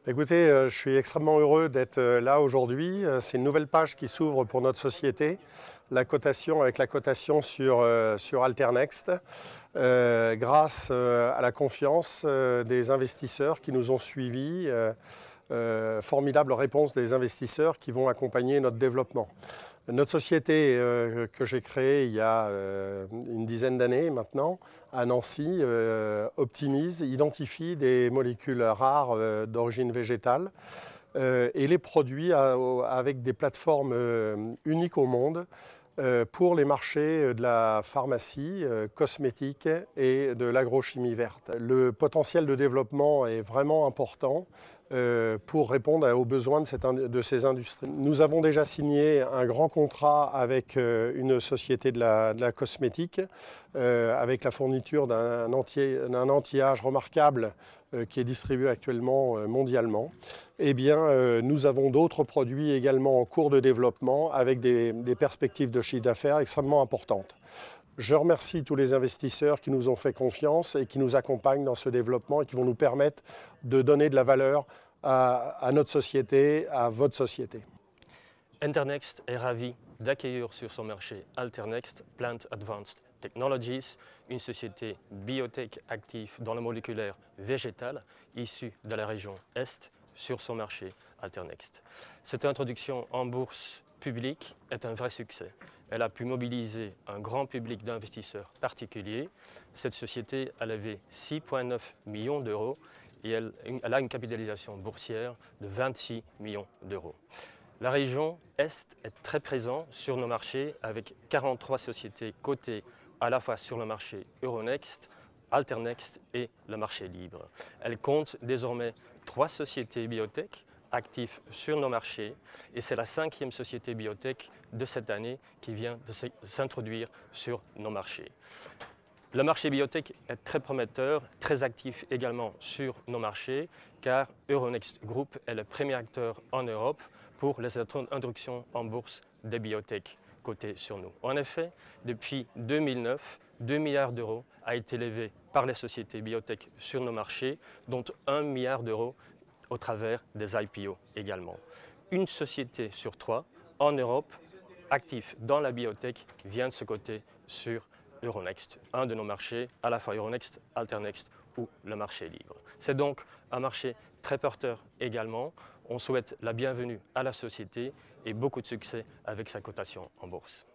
Écoutez, je suis extrêmement heureux d'être là aujourd'hui. C'est une nouvelle page qui s'ouvre pour notre société, la cotation avec la cotation sur Alternext, grâce à la confiance des investisseurs qui nous ont suivis, formidable réponse des investisseurs qui vont accompagner notre développement. Notre société que j'ai créée il y a une dizaine d'années maintenant, à Nancy, optimise, identifie des molécules rares d'origine végétale et les produit avec des plateformes uniques au monde pour les marchés de la pharmacie, cosmétique et de l'agrochimie verte. Le potentiel de développement est vraiment important pour répondre aux besoins de ces industries. Nous avons déjà signé un grand contrat avec une société de la cosmétique, avec la fourniture d'un anti-âge remarquable qui est distribué actuellement mondialement. Eh bien, nous avons d'autres produits également en cours de développement avec des perspectives de chiffre d'affaires extrêmement importantes. Je remercie tous les investisseurs qui nous ont fait confiance et qui nous accompagnent dans ce développement et qui vont nous permettre de donner de la valeur à notre société, à votre société. Alternext est ravi d'accueillir sur son marché Alternext Plant Advanced Technologies, une société biotech active dans le moléculaire végétal issue de la région Est sur son marché Alternext. Cette introduction en bourse publique est un vrai succès. Elle a pu mobiliser un grand public d'investisseurs particuliers. Cette société a levé 6,9 millions d'euros et elle a une capitalisation boursière de 26 millions d'euros. La région Est est très présente sur nos marchés avec 43 sociétés cotées à la fois sur le marché Euronext, Alternext et le marché libre. Elle compte désormais 3 sociétés biotech actifs sur nos marchés et c'est la 5e société biotech de cette année qui vient de s'introduire sur nos marchés. Le marché biotech est très prometteur, très actif également sur nos marchés car Euronext Group est le premier acteur en Europe pour les introductions en bourse des biotech cotées sur nous. En effet, depuis 2009, 2 milliards d'euros a été levé par les sociétés biotech sur nos marchés, dont 1 milliard d'euros au travers des IPO également. Une société sur 3 en Europe, active dans la biotech, vient de se coter sur Euronext, un de nos marchés, à la fois Euronext, Alternext ou le marché libre. C'est donc un marché très porteur également. On souhaite la bienvenue à la société et beaucoup de succès avec sa cotation en bourse.